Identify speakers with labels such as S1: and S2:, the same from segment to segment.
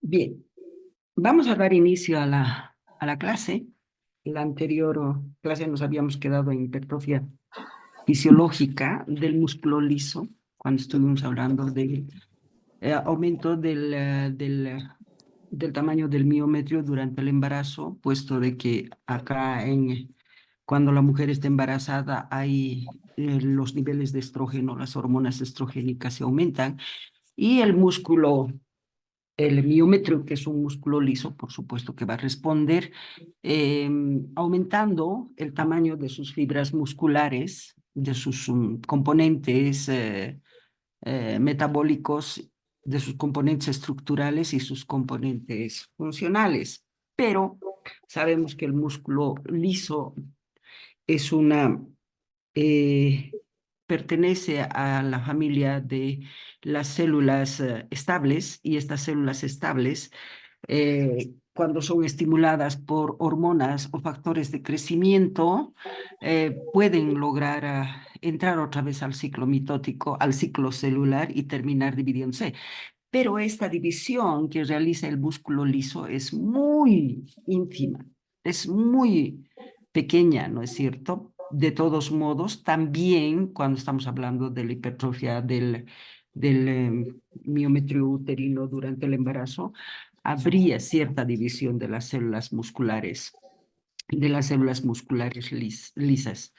S1: Bien, vamos a dar inicio a la clase. La anterior clase nos habíamos quedado en hipertrofia fisiológica del músculo liso, cuando estuvimos hablando del aumento del tamaño del miómetro durante el embarazo, puesto de que acá cuando la mujer está embarazada hay los niveles de estrógeno, las hormonas estrogénicas se aumentan y el miómetro, que es un músculo liso, por supuesto que va a responder aumentando el tamaño de sus fibras musculares, de sus componentes metabólicos, de sus componentes estructurales y sus componentes funcionales. Pero sabemos que el músculo liso es eh, pertenece a la familia de las células estables, y estas células estables, cuando son estimuladas por hormonas o factores de crecimiento, pueden lograr entrar otra vez al ciclo mitótico, al ciclo celular y terminar dividiéndose. Pero esta división que realiza el músculo liso es muy ínfima, es muy pequeña, ¿no es cierto? De todos modos, también cuando estamos hablando de la hipertrofia del miómetro uterino durante el embarazo, habría cierta división de las células musculares lisas.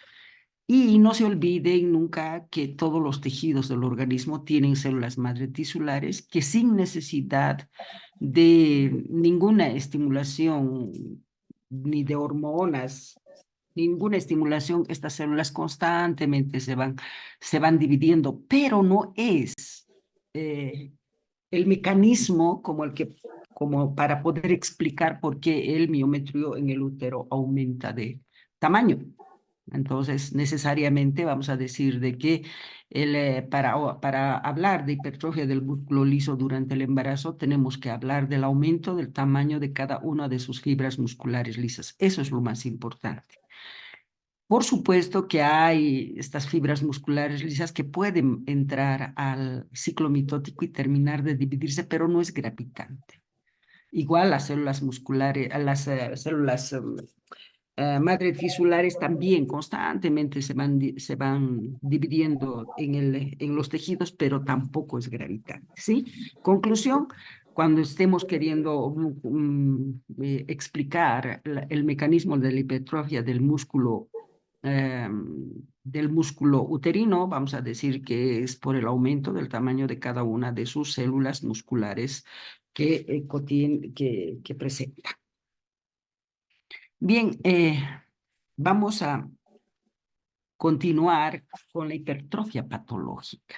S1: Y no se olviden nunca que todos los tejidos del organismo tienen células madre tisulares que, sin necesidad de ninguna estimulación, ni de hormonas, ninguna estimulación, estas células constantemente se van dividiendo, pero no es eh, el mecanismo como para poder explicar por qué el miometrio en el útero aumenta de tamaño. Entonces, necesariamente vamos a decir de que para hablar de hipertrofia del músculo liso durante el embarazo, tenemos que hablar del aumento del tamaño de cada una de sus fibras musculares lisas. Eso es lo más importante. Por supuesto que hay estas fibras musculares lisas que pueden entrar al ciclo mitótico y terminar de dividirse, pero no es gravitante. Igual las células musculares, las células madre tisulares también constantemente se van dividiendo en los tejidos, pero tampoco es gravitante, ¿sí? Conclusión, cuando estemos queriendo explicar el mecanismo de la hipertrofia del músculo uterino, vamos a decir que es por el aumento del tamaño de cada una de sus células musculares que presenta. Bien, vamos a continuar con la hipertrofia patológica.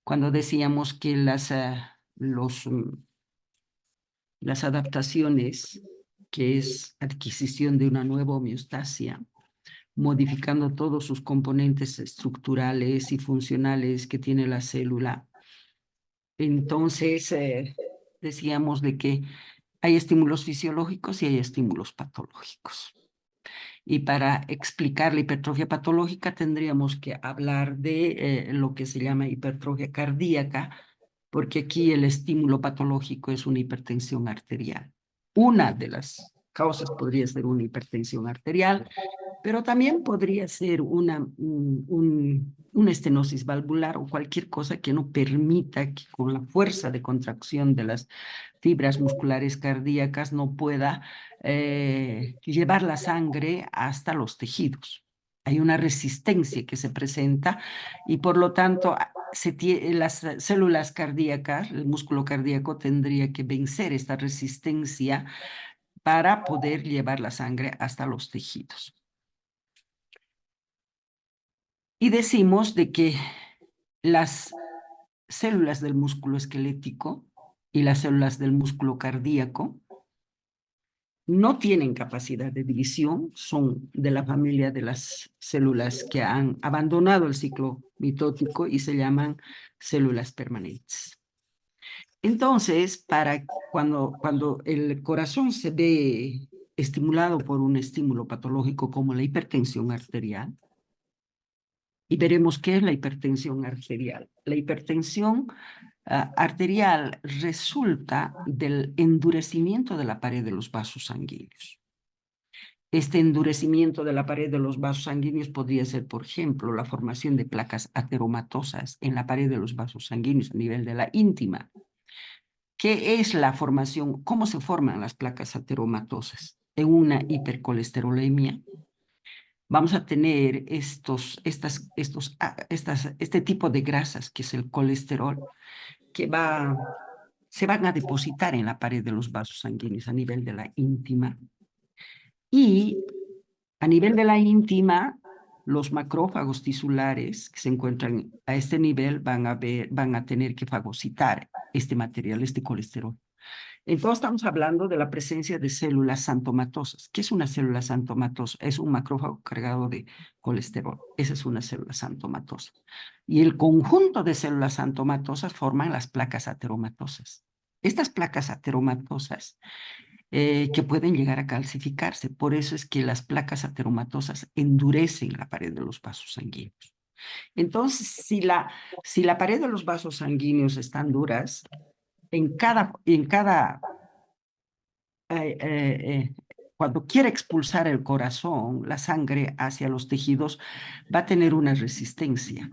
S1: Cuando decíamos que las adaptaciones, que es adquisición de una nueva homeostasia, modificando todos sus componentes estructurales y funcionales que tiene la célula, entonces decíamos de que hay estímulos fisiológicos y hay estímulos patológicos. Y para explicar la hipertrofia patológica tendríamos que hablar de lo que se llama hipertrofia cardíaca, porque aquí el estímulo patológico es una hipertensión arterial. Una de las causas podría ser una hipertensión arterial, pero también podría ser una estenosis valvular o cualquier cosa que no permita que, con la fuerza de contracción de las fibras musculares cardíacas, no pueda llevar la sangre hasta los tejidos. Hay una resistencia que se presenta y, por lo tanto, las células cardíacas, el músculo cardíaco tendría que vencer esta resistencia para poder llevar la sangre hasta los tejidos. Y decimos de que las células del músculo esquelético y las células del músculo cardíaco no tienen capacidad de división, son de la familia de las células que han abandonado el ciclo mitótico y se llaman células permanentes. Entonces, cuando el corazón se ve estimulado por un estímulo patológico como la hipertensión arterial, y veremos qué es la hipertensión arterial. La hipertensión arterial resulta del endurecimiento de la pared de los vasos sanguíneos. Este endurecimiento de la pared de los vasos sanguíneos podría ser, por ejemplo, la formación de placas ateromatosas en la pared de los vasos sanguíneos a nivel de la íntima. ¿Qué es la formación? ¿Cómo se forman las placas ateromatosas? En una hipercolesterolemia vamos a tener este tipo de grasas, que es el colesterol, que se van a depositar en la pared de los vasos sanguíneos a nivel de la íntima. Y a nivel de la íntima, los macrófagos tisulares que se encuentran a este nivel van a tener que fagocitar este material, este colesterol. Entonces estamos hablando de la presencia de células santomatosas. ¿Qué es una célula santomatosa? Es un macrófago cargado de colesterol. Esa es una célula santomatosa. Y el conjunto de células santomatosas forman las placas ateromatosas. Estas placas ateromatosas que pueden llegar a calcificarse. Por eso es que las placas ateromatosas endurecen la pared de los vasos sanguíneos. Entonces, si la pared de los vasos sanguíneos están duras, cuando quiere expulsar el corazón, la sangre hacia los tejidos, va a tener una resistencia.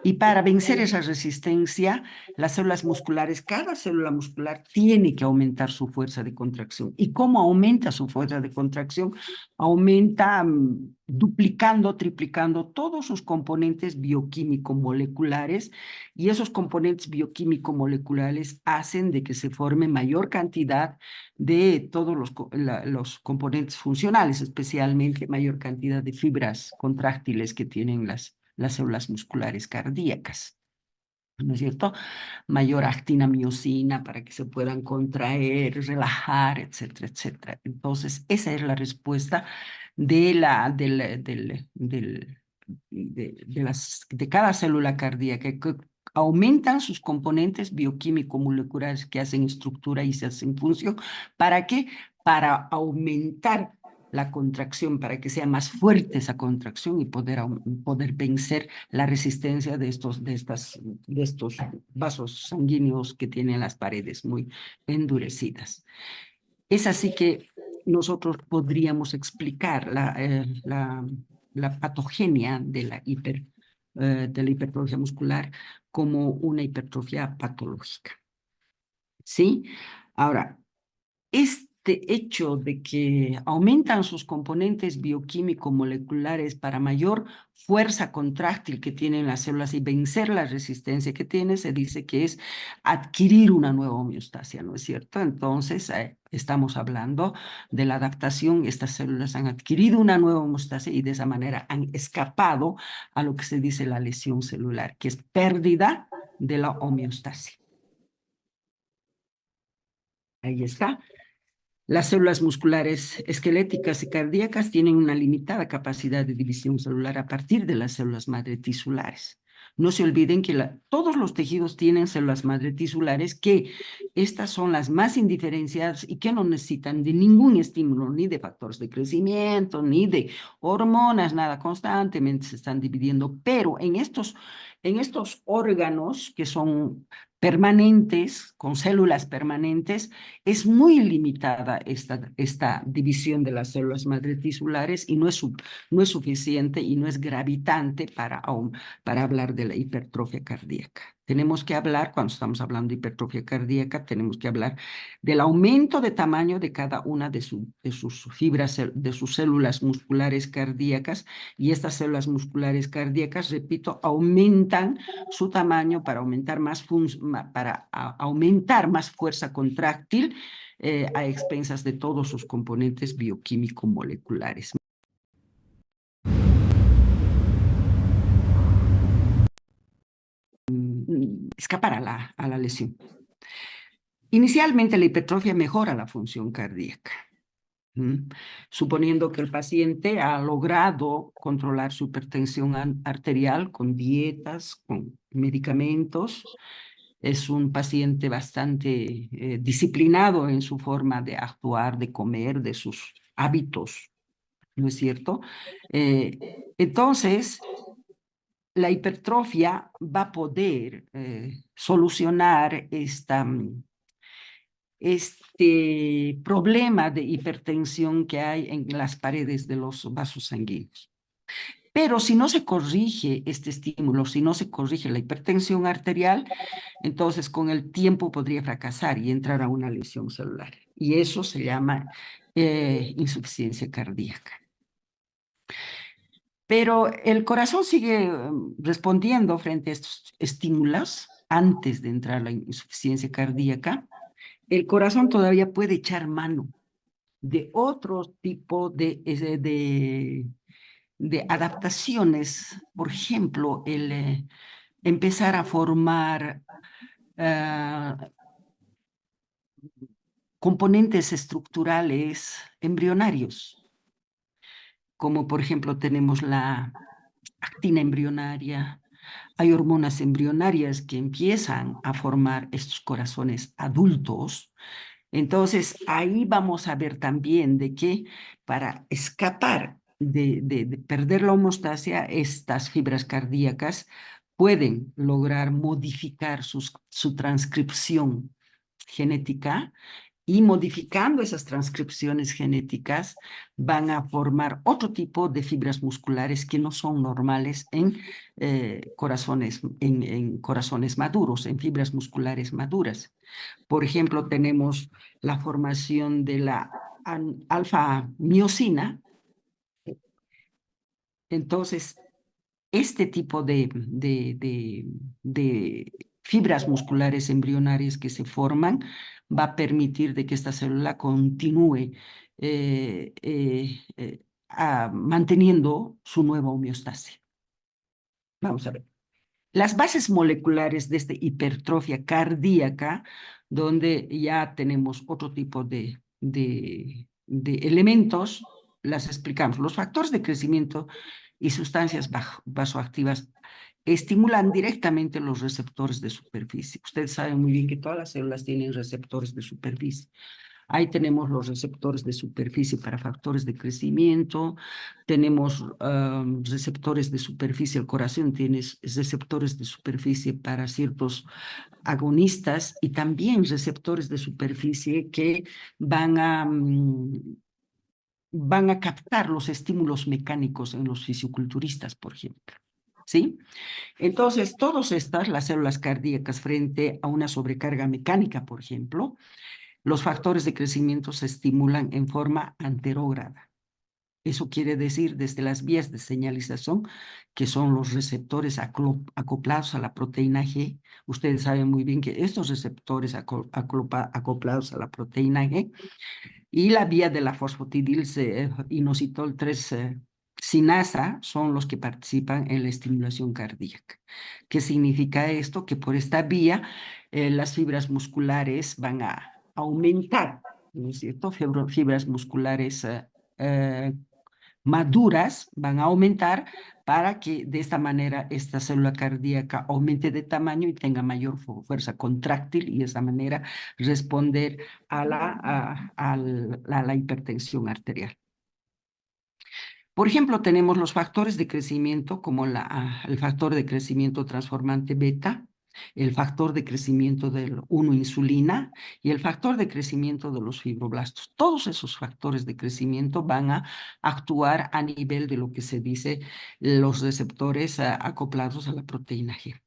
S1: Y para vencer esa resistencia, las células musculares, cada célula muscular tiene que aumentar su fuerza de contracción. ¿Y cómo aumenta su fuerza de contracción? Aumenta duplicando, triplicando todos sus componentes bioquímico-moleculares, y esos componentes bioquímico-moleculares hacen de que se forme mayor cantidad de todos los componentes funcionales, especialmente mayor cantidad de fibras contráctiles que tienen las células musculares cardíacas, ¿no es cierto? Mayor actina-miosina para que se puedan contraer, relajar, etcétera, etcétera. Entonces, esa es la respuesta de cada célula cardíaca, que aumentan sus componentes bioquímico-moleculares que hacen estructura y se hacen función. ¿Para qué? Para aumentar la contracción, para que sea más fuerte esa contracción y poder vencer la resistencia de estos vasos sanguíneos que tienen las paredes muy endurecidas. Es así que nosotros podríamos explicar la patogenia de la hipertrofia muscular como una hipertrofia patológica. ¿Sí? Ahora, este hecho de que aumentan sus componentes bioquímico-moleculares para mayor fuerza contráctil que tienen las células y vencer la resistencia que tiene, se dice que es adquirir una nueva homeostasia, ¿no es cierto? Entonces, estamos hablando de la adaptación. Estas células han adquirido una nueva homeostasia y de esa manera han escapado a lo que se dice la lesión celular, que es pérdida de la homeostasia. Ahí está. Las células musculares esqueléticas y cardíacas tienen una limitada capacidad de división celular a partir de las células madre tisulares. No se olviden que todos los tejidos tienen células madre tisulares, que estas son las más indiferenciadas y que no necesitan de ningún estímulo, ni de factores de crecimiento, ni de hormonas, nada, constantemente se están dividiendo. Pero en estos órganos que son permanentes, con células permanentes, es muy limitada esta división de las células madre tisulares y no es suficiente y no es gravitante para hablar de la hipertrofia cardíaca. Tenemos que hablar, cuando estamos hablando de hipertrofia cardíaca, tenemos que hablar del aumento de tamaño de cada una de sus fibras, de sus células musculares cardíacas, y estas células musculares cardíacas, repito, aumentan su tamaño para aumentar más fuerza contráctil a expensas de todos sus componentes bioquímico-moleculares. Escapar a la lesión. Inicialmente, la hipertrofia mejora la función cardíaca, suponiendo que el paciente ha logrado controlar su hipertensión arterial con dietas, con medicamentos. Es un paciente bastante disciplinado en su forma de actuar, de comer, de sus hábitos, ¿no es cierto? Entonces, la hipertrofia va a poder solucionar este problema de hipertensión que hay en las paredes de los vasos sanguíneos. Pero si no se corrige este estímulo, si no se corrige la hipertensión arterial, entonces con el tiempo podría fracasar y entrar a una lesión celular. Y eso se llama insuficiencia cardíaca. Pero el corazón sigue respondiendo frente a estos estímulos antes de entrar a la insuficiencia cardíaca. El corazón todavía puede echar mano de otro tipo de adaptaciones. Por ejemplo, el empezar a formar componentes estructurales embrionarios, como por ejemplo tenemos la actina embrionaria. Hay hormonas embrionarias que empiezan a formar estos corazones adultos. Entonces, ahí vamos a ver también de que para escapar de perder la homeostasia, estas fibras cardíacas pueden lograr modificar su transcripción genética, y modificando esas transcripciones genéticas van a formar otro tipo de fibras musculares que no son normales en corazones maduros, en fibras musculares maduras. Por ejemplo, tenemos la formación de la alfa-miosina. Entonces, este tipo de fibras musculares embrionarias que se forman va a permitir de que esta célula continúe manteniendo su nueva homeostasia. Vamos a ver. Las bases moleculares de esta hipertrofia cardíaca, donde ya tenemos otro tipo de elementos, las explicamos. Los factores de crecimiento y sustancias vasoactivas estimulan directamente los receptores de superficie. Ustedes saben muy bien que todas las células tienen receptores de superficie. Ahí tenemos los receptores de superficie para factores de crecimiento, tenemos receptores de superficie, el corazón tiene receptores de superficie para ciertos agonistas y también receptores de superficie que van a captar los estímulos mecánicos en los fisiculturistas, por ejemplo. ¿Sí? Entonces, todas estas, las células cardíacas frente a una sobrecarga mecánica, por ejemplo, los factores de crecimiento se estimulan en forma anterógrada. Eso quiere decir desde las vías de señalización, que son los receptores acoplados a la proteína G. Ustedes saben muy bien que estos receptores acoplados a la proteína G y la vía de la fosfatidil-inositol 3 sinasa son los que participan en la estimulación cardíaca. ¿Qué significa esto? Que por esta vía las fibras musculares van a aumentar, ¿no es cierto? Fibras musculares maduras van a aumentar para que de esta manera esta célula cardíaca aumente de tamaño y tenga mayor fuerza contráctil y de esa manera responder a la hipertensión arterial. Por ejemplo, tenemos los factores de crecimiento como el factor de crecimiento transformante beta, el factor de crecimiento del 1-insulina y el factor de crecimiento de los fibroblastos. Todos esos factores de crecimiento van a actuar a nivel de lo que se dice los receptores acoplados a la proteína G.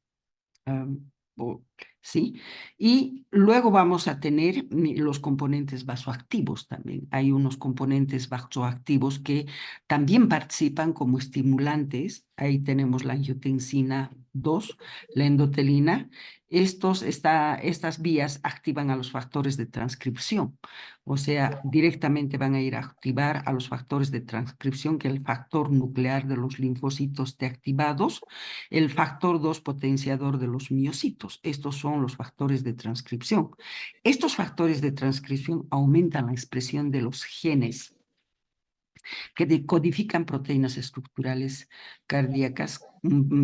S1: ¿Sí? Y luego vamos a tener los componentes vasoactivos también. Hay unos componentes vasoactivos que también participan como estimulantes. Ahí tenemos la angiotensina 2, la endotelina. Estas vías activan a los factores de transcripción, o sea, directamente van a ir a activar a los factores de transcripción, que es el factor nuclear de los linfocitos T activados, el factor 2 potenciador de los miocitos. Estos son los factores de transcripción. Estos factores de transcripción aumentan la expresión de los genes que decodifican proteínas estructurales cardíacas,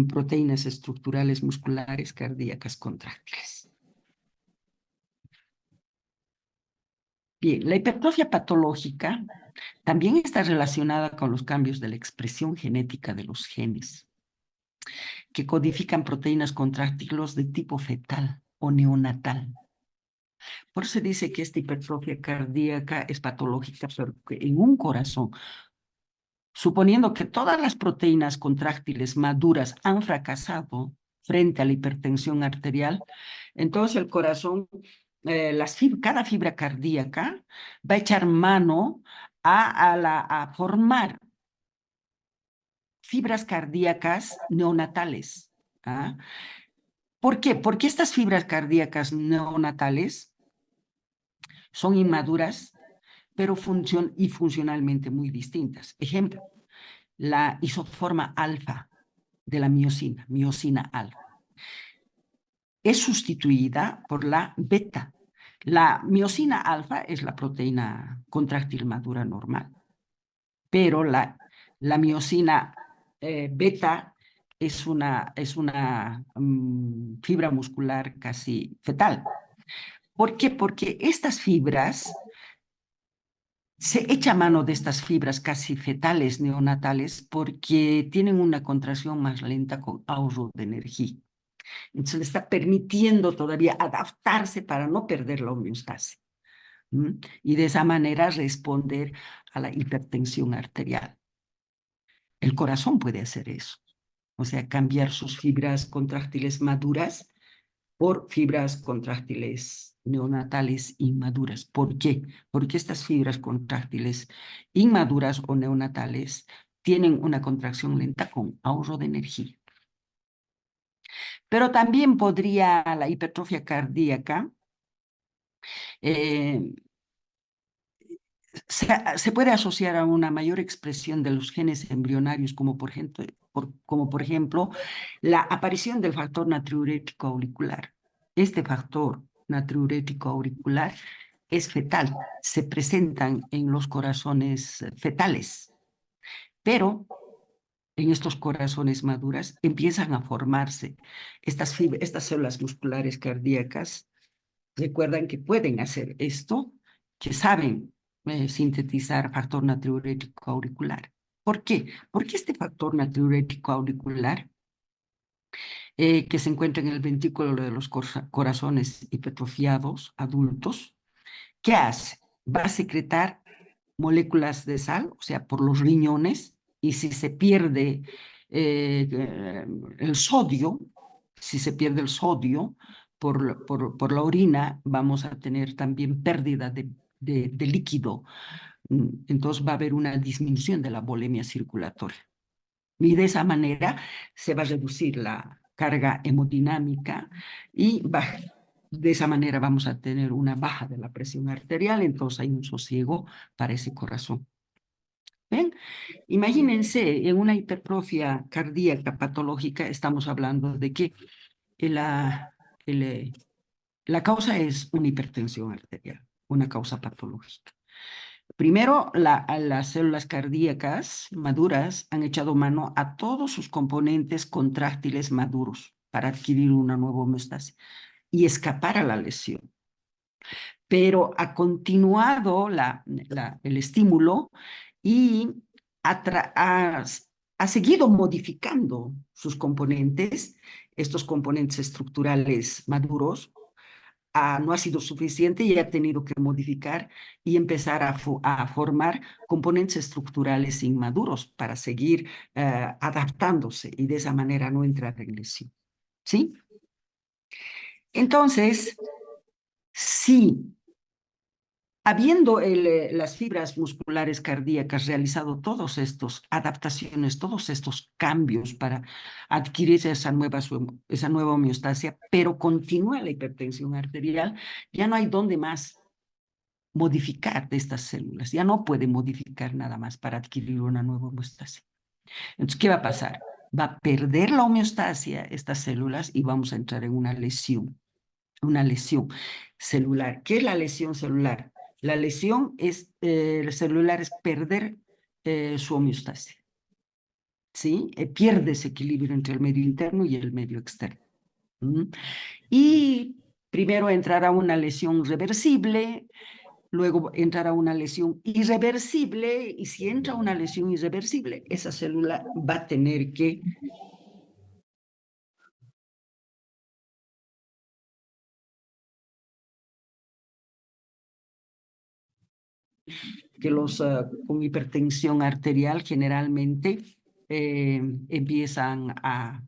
S1: proteínas estructurales musculares cardíacas contráctiles. Bien, la hipertrofia patológica también está relacionada con los cambios de la expresión genética de los genes. que codifican proteínas contráctiles de tipo fetal o neonatal. Por eso se dice que esta hipertrofia cardíaca es patológica, pero que en un corazón, suponiendo que todas las proteínas contráctiles maduras han fracasado frente a la hipertensión arterial, entonces el corazón, cada fibra cardíaca va a echar mano a formar fibras cardíacas neonatales. ¿Ah? ¿Por qué? Porque estas fibras cardíacas neonatales son inmaduras, pero funcionalmente muy distintas. Ejemplo, la isoforma alfa de la miosina alfa, es sustituida por la beta. La miosina alfa es la proteína contráctil madura normal, pero la miosina beta es una fibra muscular casi fetal. ¿Por qué? Porque estas fibras, se echa mano de estas fibras casi fetales neonatales porque tienen una contracción más lenta con ahorro de energía. Entonces le está permitiendo todavía adaptarse para no perder la homeostasis. Y de esa manera responder a la hipertensión arterial. El corazón puede hacer eso, o sea, cambiar sus fibras contráctiles maduras por fibras contráctiles neonatales inmaduras. ¿Por qué? Porque estas fibras contráctiles inmaduras o neonatales tienen una contracción lenta con ahorro de energía. Pero también podría la hipertrofia cardíaca se puede asociar a una mayor expresión de los genes embrionarios, como por ejemplo la aparición del factor natriurético auricular. Este factor natriurético auricular es fetal, se presentan en los corazones fetales, pero en estos corazones maduras empiezan a formarse estas células musculares cardíacas. Recuerdan que pueden hacer esto, que saben sintetizar factor natriurético auricular. ¿Por qué? Porque este factor natriurético auricular, que se encuentra en el ventrículo de los corazones hipertrofiados adultos, ¿qué hace? Va a secretar moléculas de sal, o sea, por los riñones, y si se pierde el sodio, si se pierde el sodio por la orina, vamos a tener también pérdida de líquido. Entonces va a haber una disminución de la volemia circulatoria. Y de esa manera se va a reducir la carga hemodinámica y de esa manera vamos a tener una baja de la presión arterial, entonces hay un sosiego para ese corazón. ¿Ven? Imagínense, en una hipertrofia cardíaca patológica estamos hablando de que la, la causa es una hipertensión arterial, una causa patológica. Primero, las células cardíacas maduras han echado mano a todos sus componentes contráctiles maduros para adquirir una nueva homeostasis y escapar a la lesión. Pero ha continuado el estímulo y ha seguido modificando sus componentes, estos componentes estructurales maduros. No ha sido suficiente y ha tenido que modificar y empezar a formar componentes estructurales inmaduros para seguir adaptándose y de esa manera no entrar en lesión. ¿Sí? Entonces, sí, habiendo las fibras musculares cardíacas realizado todas estas adaptaciones, todos estos cambios para adquirir esa nueva homeostasia, pero continúa la hipertensión arterial, ya no hay dónde más modificar de estas células, ya no puede modificar nada más para adquirir una nueva homeostasia. Entonces, ¿qué va a pasar? Va a perder la homeostasia estas células y vamos a entrar en una lesión celular. ¿Qué es la lesión celular? La lesión celular es perder su homeostasia. ¿Sí? Pierde ese equilibrio entre el medio interno y el medio externo. Y primero entrará una lesión reversible, luego entrará una lesión irreversible, y si entra una lesión irreversible, esa célula va a tener que que los con hipertensión arterial generalmente empiezan a,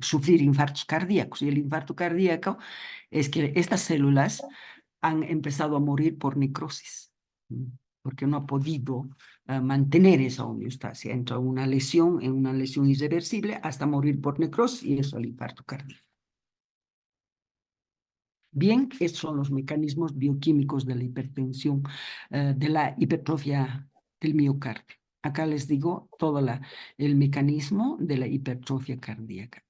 S1: sufrir infartos cardíacos. Y el infarto cardíaco es que estas células han empezado a morir por necrosis, porque no ha podido mantener esa homeostasia. Entra en una lesión irreversible hasta morir por necrosis y eso es el infarto cardíaco. Bien, estos son los mecanismos bioquímicos de la hipertensión, de la hipertrofia del miocardio. Acá les digo todo el mecanismo de la hipertrofia cardíaca.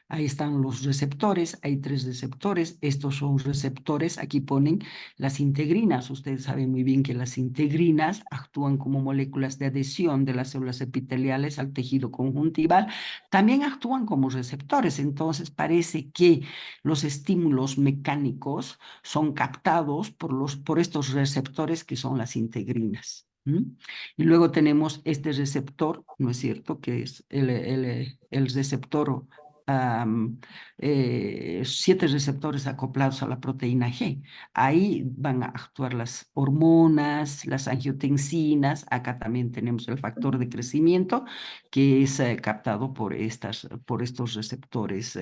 S1: Ahí están los receptores, hay 3 receptores. Estos son receptores, aquí ponen las integrinas. Ustedes saben muy bien que las integrinas actúan como moléculas de adhesión de las células epiteliales al tejido conjuntival. También actúan como receptores, entonces parece que los estímulos mecánicos son captados por estos receptores que son las integrinas. Y luego tenemos este receptor, ¿no es cierto?, que es el receptor 7 receptores acoplados a la proteína G. Ahí van a actuar las hormonas, las angiotensinas. Acá también tenemos el factor de crecimiento que es captado por estos receptores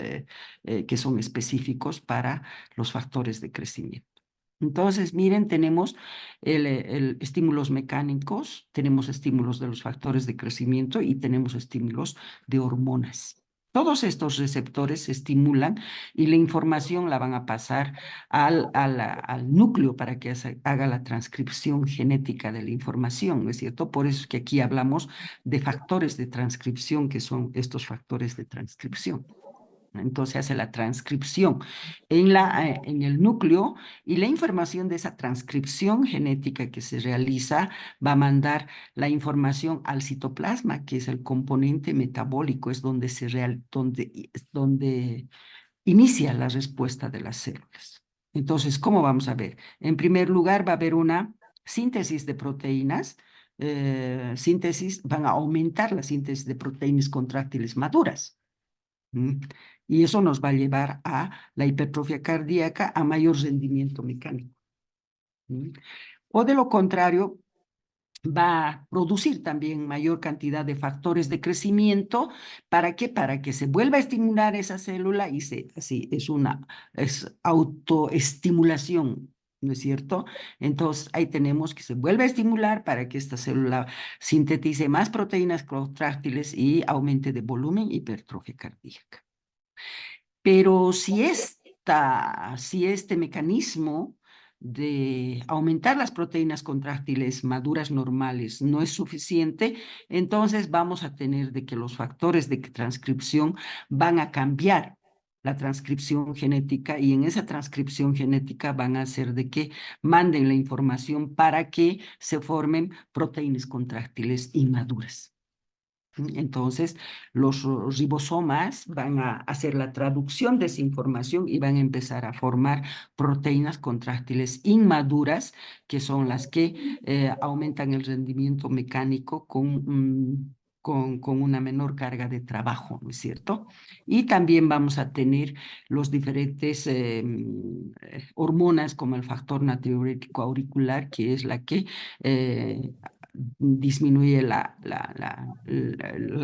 S1: que son específicos para los factores de crecimiento. Entonces, miren, tenemos estímulos mecánicos, tenemos estímulos de los factores de crecimiento y tenemos estímulos de hormonas. Todos estos receptores se estimulan y la información la van a pasar al núcleo para que haga la transcripción genética de la información, ¿no es cierto? Por eso es que aquí hablamos de factores de transcripción, que son estos factores de transcripción. Entonces hace la transcripción en el núcleo y la información de esa transcripción genética que se realiza va a mandar la información al citoplasma, que es el componente metabólico, es donde inicia la respuesta de las células. Entonces, ¿cómo vamos a ver? En primer lugar, va a haber una síntesis de proteínas, van a aumentar la síntesis de proteínas contráctiles maduras. Y eso nos va a llevar a la hipertrofia cardíaca, a mayor rendimiento mecánico. O de lo contrario, va a producir también mayor cantidad de factores de crecimiento. ¿Para qué? Para que se vuelva a estimular esa célula y así es autoestimulación, ¿no es cierto? Entonces, ahí tenemos que se vuelve a estimular para que esta célula sintetice más proteínas contráctiles y aumente de volumen y hipertrofia cardíaca. Pero si este mecanismo de aumentar las proteínas contráctiles maduras normales no es suficiente, entonces vamos a tener de que los factores de transcripción van a cambiar la transcripción genética y en esa transcripción genética van a hacer de que manden la información para que se formen proteínas contráctiles inmaduras. Entonces, los ribosomas van a hacer la traducción de esa información y van a empezar a formar proteínas contráctiles inmaduras, que son las que aumentan el rendimiento mecánico con una menor carga de trabajo, ¿no es cierto? Y también vamos a tener los diferentes hormonas como el factor natriurético auricular, que es la que disminuye la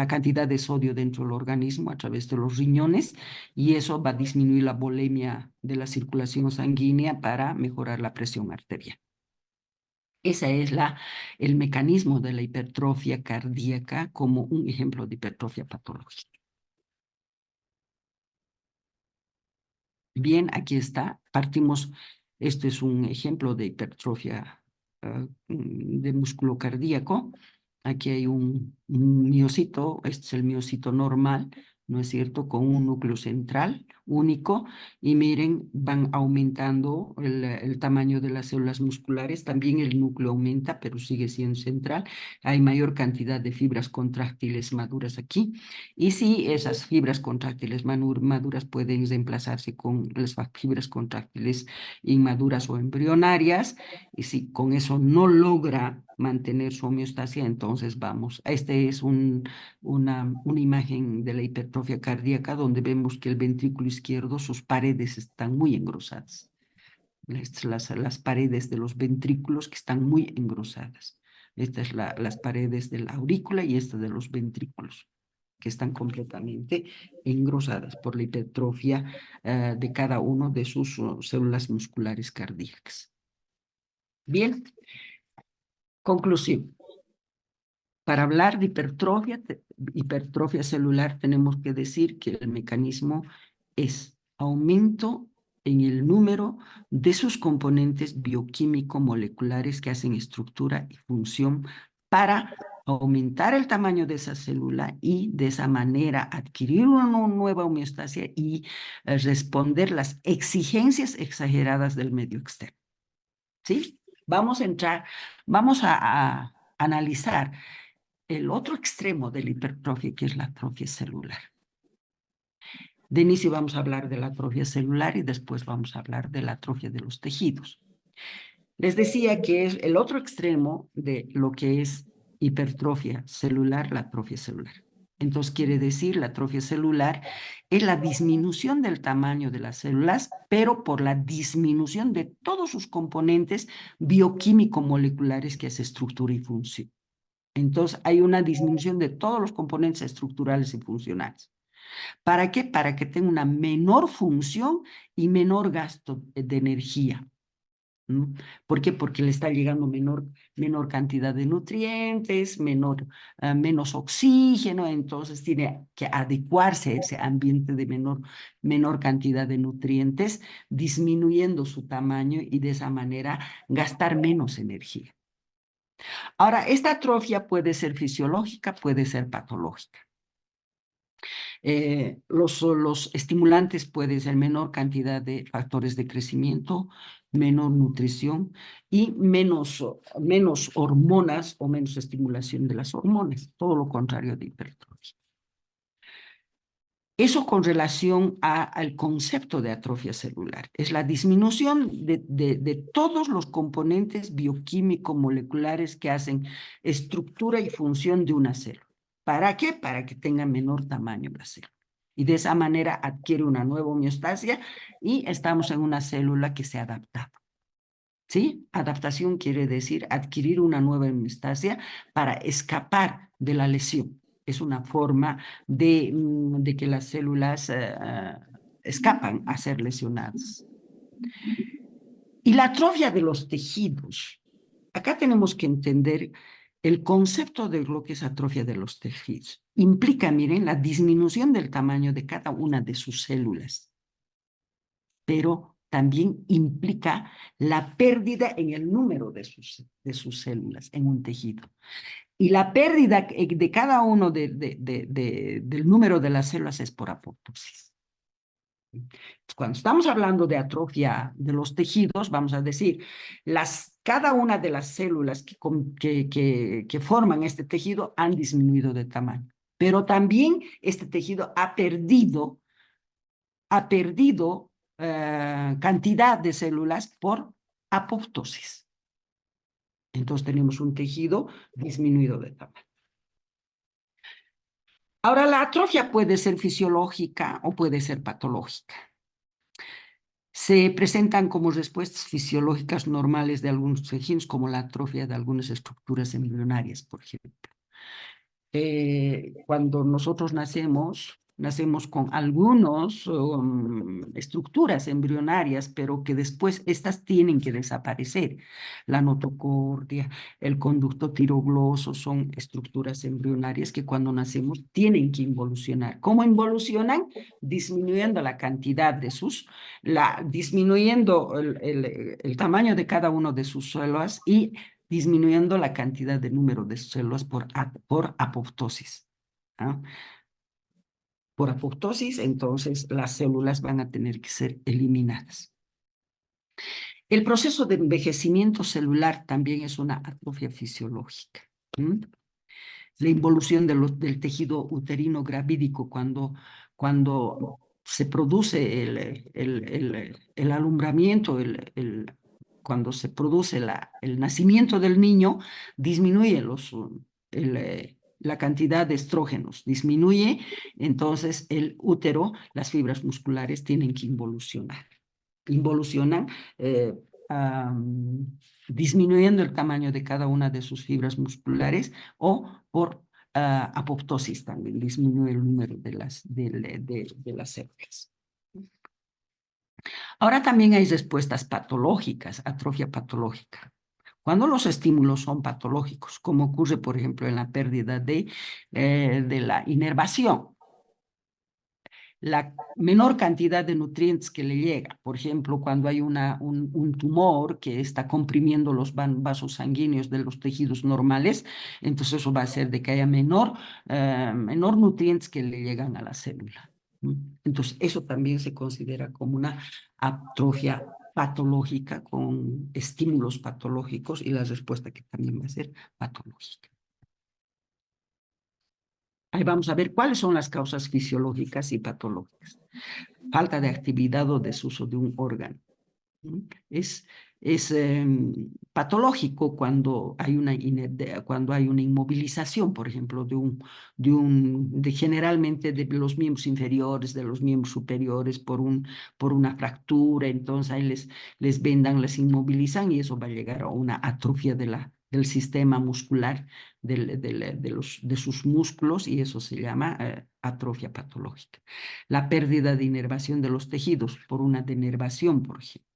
S1: cantidad de sodio dentro del organismo a través de los riñones y eso va a disminuir la volemia de la circulación sanguínea para mejorar la presión arterial. Ese es el mecanismo de la hipertrofia cardíaca como un ejemplo de hipertrofia patológica. Bien, aquí está. Este es un ejemplo de hipertrofia de músculo cardíaco. Aquí hay un miocito, este es el miocito normal, ¿no es cierto?, con un núcleo central único, y miren, van aumentando el tamaño de las células musculares, también el núcleo aumenta, pero sigue siendo central, hay mayor cantidad de fibras contráctiles maduras aquí, y sí, esas fibras contráctiles maduras pueden reemplazarse con las fibras contráctiles inmaduras o embrionarias, y si con eso no logra mantener su homeostasia, entonces este es una imagen de la hipertrofia cardíaca donde vemos que el ventrículo izquierdo, sus paredes están muy engrosadas. las paredes de los ventrículos que están muy engrosadas. Estas es las paredes de la aurícula y esta de los ventrículos, que están completamente engrosadas por la hipertrofia de cada uno de sus células musculares cardíacas. Bien, conclusión. Para hablar de hipertrofia celular, tenemos que decir que el mecanismo es aumento en el número de sus componentes bioquímico-moleculares que hacen estructura y función para aumentar el tamaño de esa célula y de esa manera adquirir una nueva homeostasia y responder las exigencias exageradas del medio externo. ¿Sí? Vamos a analizar el otro extremo de la hipertrofia, que es la atrofia celular. De inicio vamos a hablar de la atrofia celular y después vamos a hablar de la atrofia de los tejidos. Les decía que es el otro extremo de lo que es hipertrofia celular, la atrofia celular. Entonces quiere decir, la atrofia celular es la disminución del tamaño de las células, pero por la disminución de todos sus componentes bioquímico-moleculares que es estructura y función. Entonces hay una disminución de todos los componentes estructurales y funcionales. ¿Para qué? Para que tenga una menor función y menor gasto de energía. ¿Por qué? Porque le está llegando menor cantidad de nutrientes, menos oxígeno, entonces tiene que adecuarse a ese ambiente de menor cantidad de nutrientes, disminuyendo su tamaño y de esa manera gastar menos energía. Ahora, esta atrofia puede ser fisiológica, puede ser patológica. Los estimulantes pueden ser menor cantidad de factores de crecimiento, menor nutrición y menos hormonas o menos estimulación de las hormonas, todo lo contrario de hipertrofia. Eso con relación al concepto de atrofia celular. Es la disminución de todos los componentes bioquímico-moleculares que hacen estructura y función de una célula. ¿Para qué? Para que tenga menor tamaño la célula. Y de esa manera adquiere una nueva homeostasia y estamos en una célula que se ha adaptado. ¿Sí? Adaptación quiere decir adquirir una nueva homeostasia para escapar de la lesión. Es una forma de que las células escapan a ser lesionadas. Y la atrofia de los tejidos. Acá tenemos que entender el concepto de lo que es atrofia de los tejidos. Implica, miren, la disminución del tamaño de cada una de sus células. Pero también implica la pérdida en el número de sus células en un tejido. Y la pérdida de cada uno del número de las células es por apoptosis. Cuando estamos hablando de atrofia de los tejidos, vamos a decir, cada una de las células que forman este tejido han disminuido de tamaño. Pero también este tejido ha perdido cantidad de células por apoptosis. Entonces tenemos un tejido disminuido de tamaño. Ahora, la atrofia puede ser fisiológica o puede ser patológica. Se presentan como respuestas fisiológicas normales de algunos tejidos, como la atrofia de algunas estructuras embrionarias, por ejemplo. Cuando nosotros nacemos con algunas estructuras embrionarias, pero que después estas tienen que desaparecer. La notocordia, el conducto tirogloso son estructuras embrionarias que cuando nacemos tienen que involucionar. ¿Cómo involucionan? Disminuyendo la cantidad de disminuyendo el tamaño de cada uno de sus células y disminuyendo la cantidad de número de células por apoptosis. ¿Ah? Por apoptosis, entonces las células van a tener que ser eliminadas. El proceso de envejecimiento celular también es una atrofia fisiológica. La involución del tejido uterino gravídico cuando se produce el alumbramiento, cuando se produce el nacimiento del niño, disminuye la cantidad de estrógenos, disminuye, entonces el útero, las fibras musculares tienen que involucionar. involucionan disminuyendo el tamaño de cada una de sus fibras musculares o por apoptosis también, disminuye el número de las células. Ahora también hay respuestas patológicas, atrofia patológica. Cuando los estímulos son patológicos, como ocurre, por ejemplo, en la pérdida de la inervación, la menor cantidad de nutrientes que le llega, por ejemplo, cuando hay un tumor que está comprimiendo los vasos sanguíneos de los tejidos normales, entonces eso va a hacer de que haya menor nutrientes que le llegan a la célula. Entonces, eso también se considera como una atrofia patológica con estímulos patológicos y la respuesta que también va a ser patológica. Ahí vamos a ver cuáles son las causas fisiológicas y patológicas. Falta de actividad o desuso de un órgano. Es patológico cuando hay una inmovilización, por ejemplo, generalmente de los miembros inferiores, de los miembros superiores por una fractura, entonces ahí les vendan, les inmovilizan y eso va a llegar a una atrofia del sistema muscular de sus músculos y eso se llama atrofia patológica. La pérdida de inervación de los tejidos por una denervación, por ejemplo.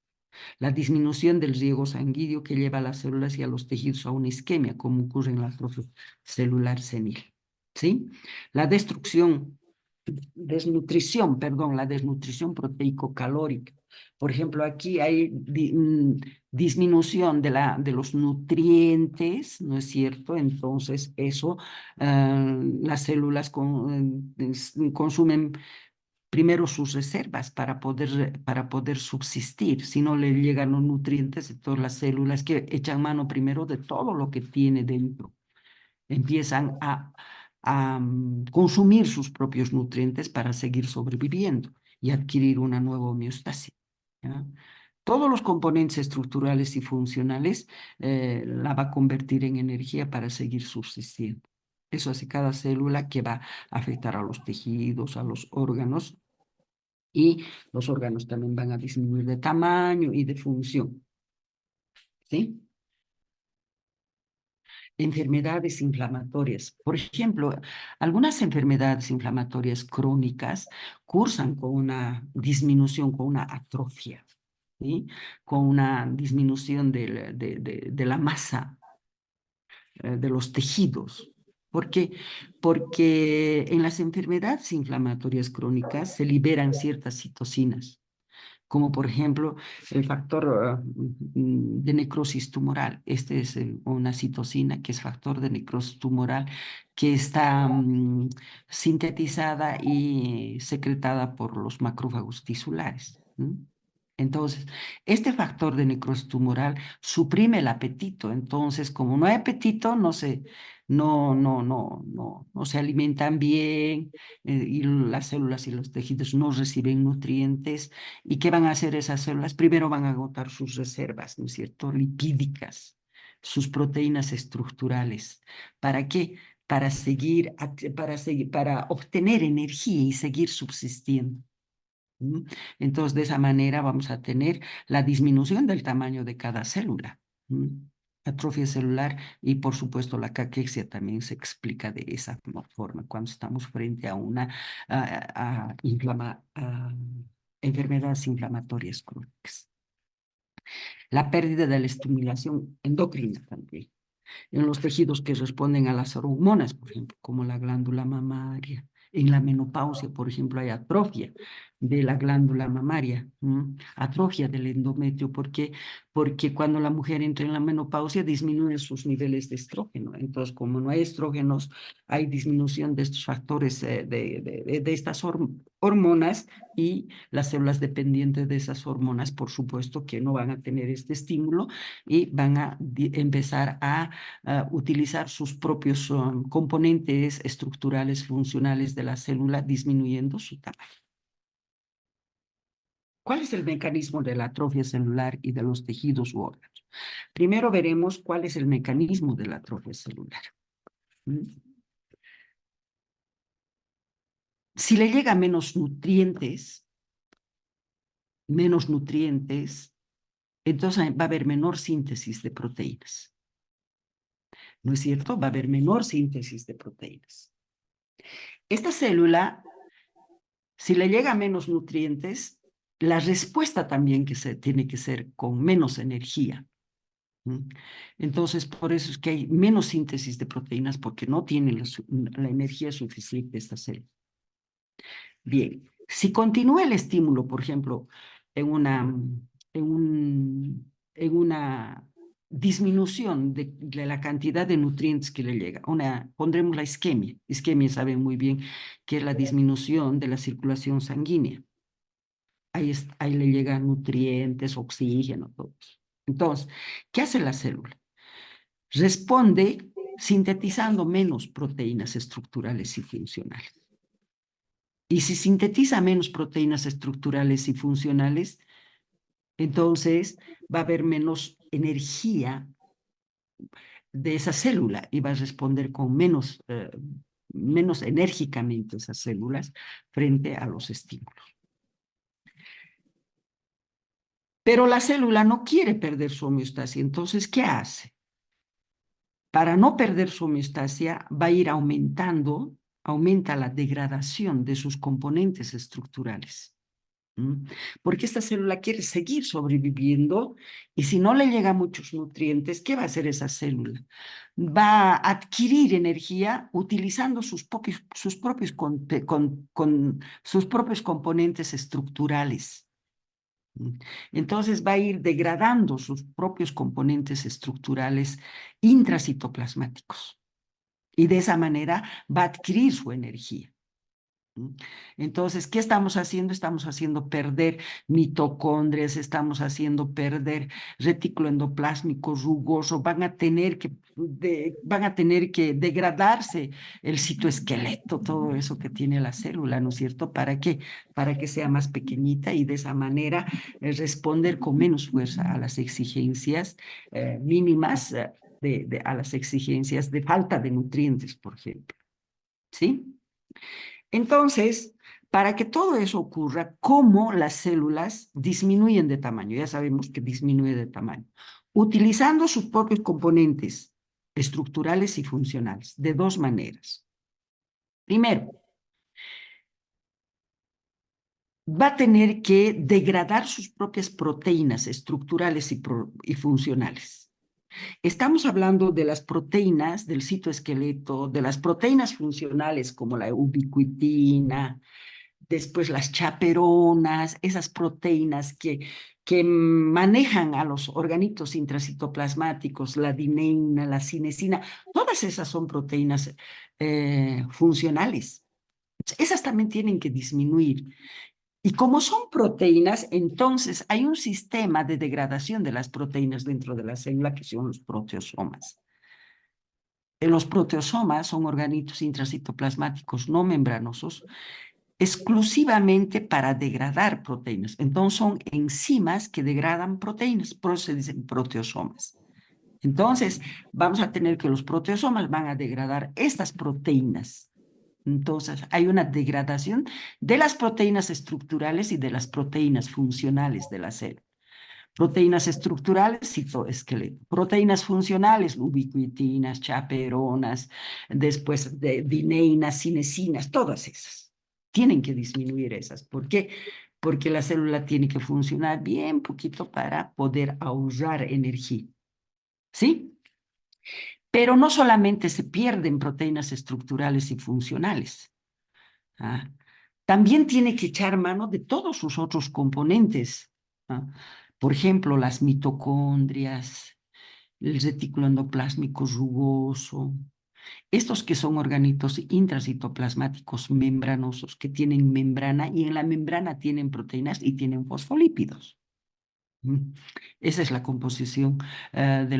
S1: La disminución del riego sanguíneo que lleva a las células y a los tejidos a una isquemia, como ocurre en la atrofia celular senil. ¿Sí? La desnutrición proteico-calórica. Por ejemplo, aquí hay disminución de los nutrientes, ¿no es cierto? Entonces, eso, las células consumen primero sus reservas para poder subsistir. Si no le llegan los nutrientes, entonces las células que echan mano primero de todo lo que tiene dentro, empiezan a consumir sus propios nutrientes para seguir sobreviviendo y adquirir una nueva homeostasis. ¿Ya? Todos los componentes estructurales y funcionales la va a convertir en energía para seguir subsistiendo. Eso hace cada célula que va a afectar a los tejidos, a los órganos, y los órganos también van a disminuir de tamaño y de función. ¿Sí? Enfermedades inflamatorias. Por ejemplo, algunas enfermedades inflamatorias crónicas cursan con una disminución, con una atrofia, ¿sí? Con una disminución de la masa de los tejidos. ¿Por qué? Porque en las enfermedades inflamatorias crónicas se liberan ciertas citocinas, como por ejemplo el factor de necrosis tumoral. Este es una citocina que es factor de necrosis tumoral que está sintetizada y secretada por los macrófagos tisulares. Entonces, este factor de necrosis tumoral suprime el apetito. Entonces, como no hay apetito, no se alimentan bien y las células y los tejidos no reciben nutrientes. ¿Y qué van a hacer esas células? Primero van a agotar sus reservas, ¿no es cierto? Lipídicas, sus proteínas estructurales. ¿Para qué? Para obtener energía y seguir subsistiendo. Entonces, de esa manera vamos a tener la disminución del tamaño de cada célula. Atrofia celular y, por supuesto, la caquexia también se explica de esa forma cuando estamos frente a una enfermedades inflamatorias crónicas. La pérdida de la estimulación endocrina también en los tejidos que responden a las hormonas, por ejemplo, como la glándula mamaria. En la menopausia, por ejemplo, hay atrofia de la glándula mamaria, atrofia del endometrio. ¿Por qué? Porque cuando la mujer entra en la menopausia disminuyen sus niveles de estrógeno. Entonces, como no hay estrógenos, hay disminución de estos factores, de estas hormonas, y las células dependientes de esas hormonas, por supuesto, que no van a tener este estímulo y van a empezar a utilizar sus propios componentes estructurales funcionales de la célula, disminuyendo su tamaño. ¿Cuál es el mecanismo de la atrofia celular y de los tejidos u órganos? Primero veremos cuál es el mecanismo de la atrofia celular. Si le llega menos nutrientes, menos nutrientes, entonces va a haber menor síntesis de proteínas. ¿No es cierto? Va a haber menor síntesis de proteínas. Esta célula, si le llega menos nutrientes, la respuesta también tiene que ser con menos energía. Entonces, por eso es que hay menos síntesis de proteínas porque no tiene la energía suficiente esta célula. Bien, si continúa el estímulo, por ejemplo, en una disminución de la cantidad de nutrientes que le llega, pondremos la isquemia. Isquemia saben muy bien que es la disminución de la circulación sanguínea. Ahí le llegan nutrientes, oxígeno, todo eso. Entonces, ¿qué hace la célula? Responde sintetizando menos proteínas estructurales y funcionales. Y si sintetiza menos proteínas estructurales y funcionales, entonces va a haber menos energía de esa célula y va a responder con menos enérgicamente esas células frente a los estímulos. Pero la célula no quiere perder su homeostasia, entonces, ¿qué hace? Para no perder su homeostasia, va a ir aumenta la degradación de sus componentes estructurales. Porque esta célula quiere seguir sobreviviendo y si no le llegan muchos nutrientes, ¿qué va a hacer esa célula? Va a adquirir energía utilizando sus propios componentes estructurales. Entonces va a ir degradando sus propios componentes estructurales intracitoplasmáticos y de esa manera va a adquirir su energía. Entonces, ¿qué estamos haciendo? Estamos haciendo perder mitocondrias, estamos haciendo perder retículo endoplásmico rugoso, van a tener que degradarse el citoesqueleto, todo eso que tiene la célula, ¿no es cierto? ¿Para qué? Para que sea más pequeñita y de esa manera responder con menos fuerza a las exigencias mínimas, a las exigencias de falta de nutrientes, por ejemplo. ¿Sí? Entonces, para que todo eso ocurra, ¿cómo las células disminuyen de tamaño? Ya sabemos que disminuye de tamaño. Utilizando sus propios componentes estructurales y funcionales, de dos maneras. Primero, va a tener que degradar sus propias proteínas estructurales y funcionales. Estamos hablando de las proteínas del citoesqueleto, de las proteínas funcionales como la ubiquitina, después las chaperonas, esas proteínas que manejan a los organitos intracitoplasmáticos, la dineína, la cinesina, todas esas son proteínas funcionales. Esas también tienen que disminuir. Y como son proteínas, entonces hay un sistema de degradación de las proteínas dentro de la célula que son los proteosomas. Los proteosomas son organitos intracitoplasmáticos no membranosos exclusivamente para degradar proteínas. Entonces son enzimas que degradan proteínas, por eso se dicen proteosomas. Entonces vamos a tener que los proteosomas van a degradar estas proteínas. Entonces hay una degradación de las proteínas estructurales y de las proteínas funcionales de la célula. Proteínas estructurales, citoesqueleto. Proteínas funcionales, ubiquitinas, chaperonas, después de dineínas, cinesinas, todas esas. Tienen que disminuir esas. ¿Por qué? Porque la célula tiene que funcionar bien poquito para poder ahorrar energía. ¿Sí? Pero no solamente se pierden proteínas estructurales y funcionales. ¿Ah? También tiene que echar mano de todos sus otros componentes. ¿Ah? Por ejemplo, las mitocondrias, el retículo endoplásmico rugoso, estos que son organitos intracitoplasmáticos membranosos que tienen membrana y en la membrana tienen proteínas y tienen fosfolípidos. Esa es la composición de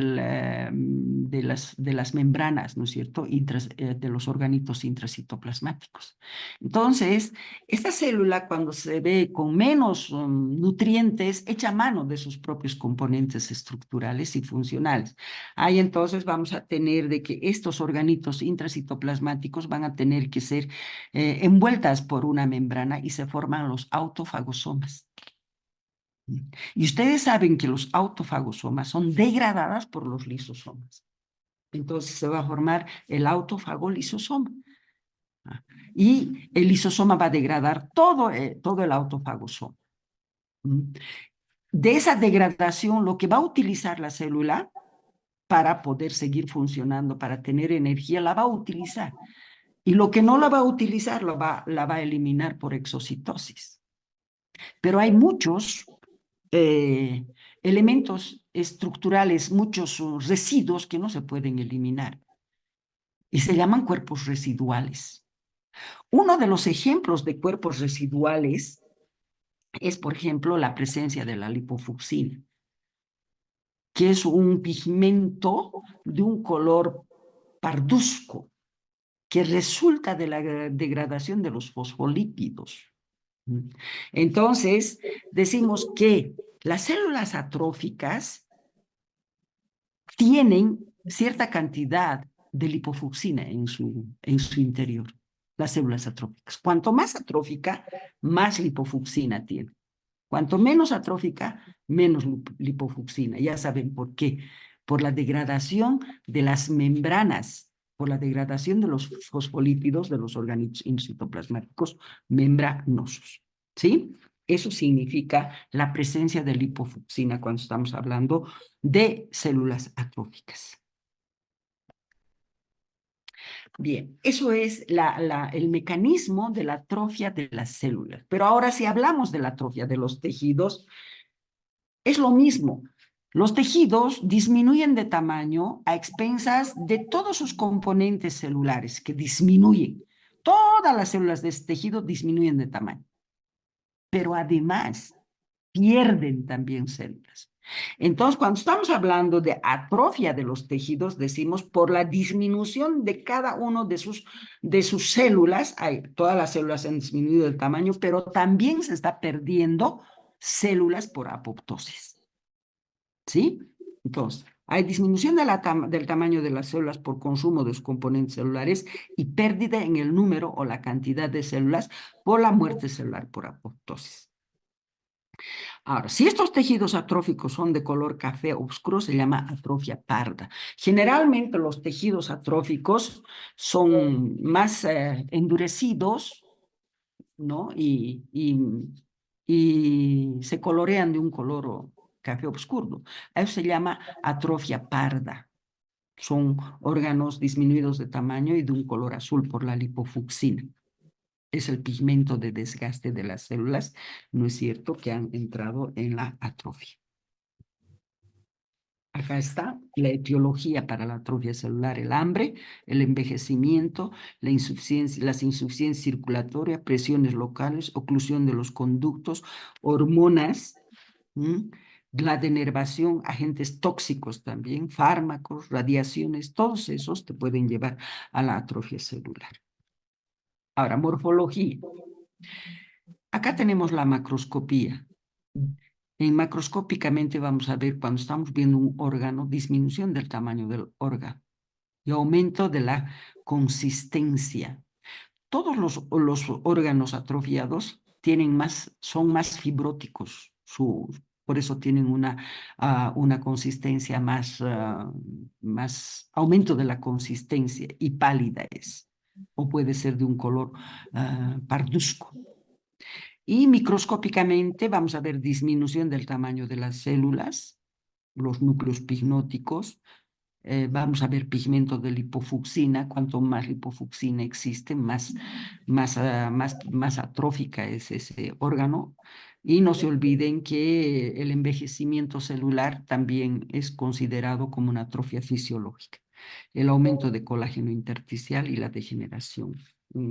S1: las membranas, ¿no es cierto?, de los organitos intracitoplasmáticos. Entonces, esta célula cuando se ve con menos nutrientes, echa mano de sus propios componentes estructurales y funcionales. Ahí entonces vamos a tener de que estos organitos intracitoplasmáticos van a tener que ser envueltas por una membrana y se forman los autofagosomas. Y ustedes saben que los autofagosomas son degradadas por los lisosomas. Entonces se va a formar el autofago lisosoma. Y el lisosoma va a degradar todo el autofagosoma. De esa degradación, lo que va a utilizar la célula para poder seguir funcionando, para tener energía, la va a utilizar. Y lo que no la va a utilizar, la va a eliminar por exocitosis. Pero hay muchos elementos estructurales, muchos residuos que no se pueden eliminar. Y se llaman cuerpos residuales. Uno de los ejemplos de cuerpos residuales es, por ejemplo, la presencia de la lipofucsina, que es un pigmento de un color parduzco que resulta de la degradación de los fosfolípidos. Entonces, decimos que las células atróficas tienen cierta cantidad de lipofucsina en su interior, las células atróficas. Cuanto más atrófica, más lipofucsina tiene. Cuanto menos atrófica, menos lipofucsina. Ya saben por qué. Por la degradación de las membranas, por la degradación de los fosfolípidos de los organismos citoplasmáticos membranosos. ¿Sí? Eso significa la presencia de lipofucsina cuando estamos hablando de células atróficas. Bien, eso es el mecanismo de la atrofia de las células. Pero ahora si hablamos de la atrofia de los tejidos, es lo mismo. Los tejidos disminuyen de tamaño a expensas de todos sus componentes celulares que disminuyen. Todas las células de este tejido disminuyen de tamaño. Pero además pierden también células. Entonces, cuando estamos hablando de atrofia de los tejidos, decimos por la disminución de cada uno de sus células, todas las células han disminuido de tamaño, pero también se está perdiendo células por apoptosis. ¿Sí? Entonces, hay disminución del tamaño de las células por consumo de sus componentes celulares y pérdida en el número o la cantidad de células por la muerte celular por apoptosis. Ahora, si estos tejidos atróficos son de color café oscuro, se llama atrofia parda. Generalmente los tejidos atróficos son más endurecidos, ¿no? Y se colorean de un color café oscuro. A eso se llama atrofia parda. Son órganos disminuidos de tamaño y de un color azul por la lipofucsina. Es el pigmento de desgaste de las células, ¿no es cierto?, que han entrado en la atrofia. Acá está la etiología para la atrofia celular: el hambre, el envejecimiento, las insuficiencias circulatorias, presiones locales, oclusión de los conductos, hormonas, la denervación, agentes tóxicos también, fármacos, radiaciones, todos esos te pueden llevar a la atrofia celular. Ahora, morfología. Acá tenemos la macroscopía. Macroscópicamente vamos a ver, cuando estamos viendo un órgano, disminución del tamaño del órgano y aumento de la consistencia. Todos los órganos atrofiados son más fibróticos, por eso tienen una consistencia más aumento de la consistencia, y pálida es, o puede ser de un color parduzco. Y microscópicamente vamos a ver disminución del tamaño de las células, los núcleos pignóticos. Vamos a ver pigmento de lipofucsina. Cuanto más lipofucsina existe, más atrófica es ese órgano. Y no se olviden que el envejecimiento celular también es considerado como una atrofia fisiológica. El aumento de colágeno intersticial y la degeneración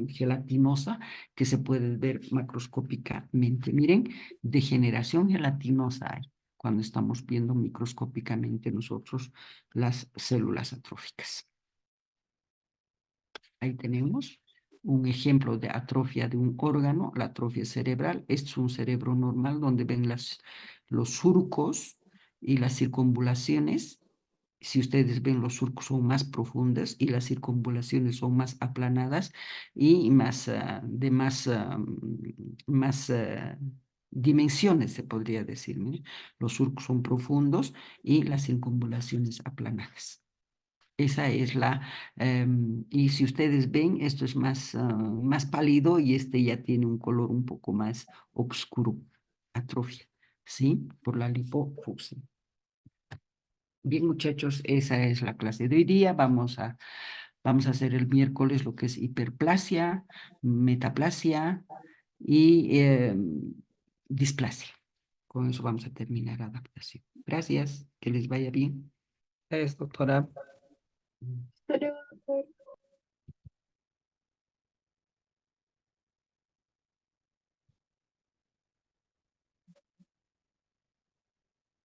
S1: gelatinosa que se puede ver macroscópicamente. Miren, degeneración gelatinosa hay cuando estamos viendo microscópicamente nosotros las células atróficas. Ahí tenemos un ejemplo de atrofia de un órgano, la atrofia cerebral. Este es un cerebro normal donde ven los surcos y las circunvalaciones. Si ustedes ven, los surcos son más profundas y las circunvalaciones son más aplanadas y más dimensiones, se podría decir. Mire, los surcos son profundos y las circunvalaciones aplanadas. Esa es y si ustedes ven, esto es más pálido y este ya tiene un color un poco más oscuro, atrofia, ¿sí? Por la lipofusia. Bien, muchachos, esa es la clase de hoy día. Vamos a hacer el miércoles lo que es hiperplasia, metaplasia y displasia. Con eso vamos a terminar adaptación. Gracias, que les vaya bien.
S2: Es, doctora.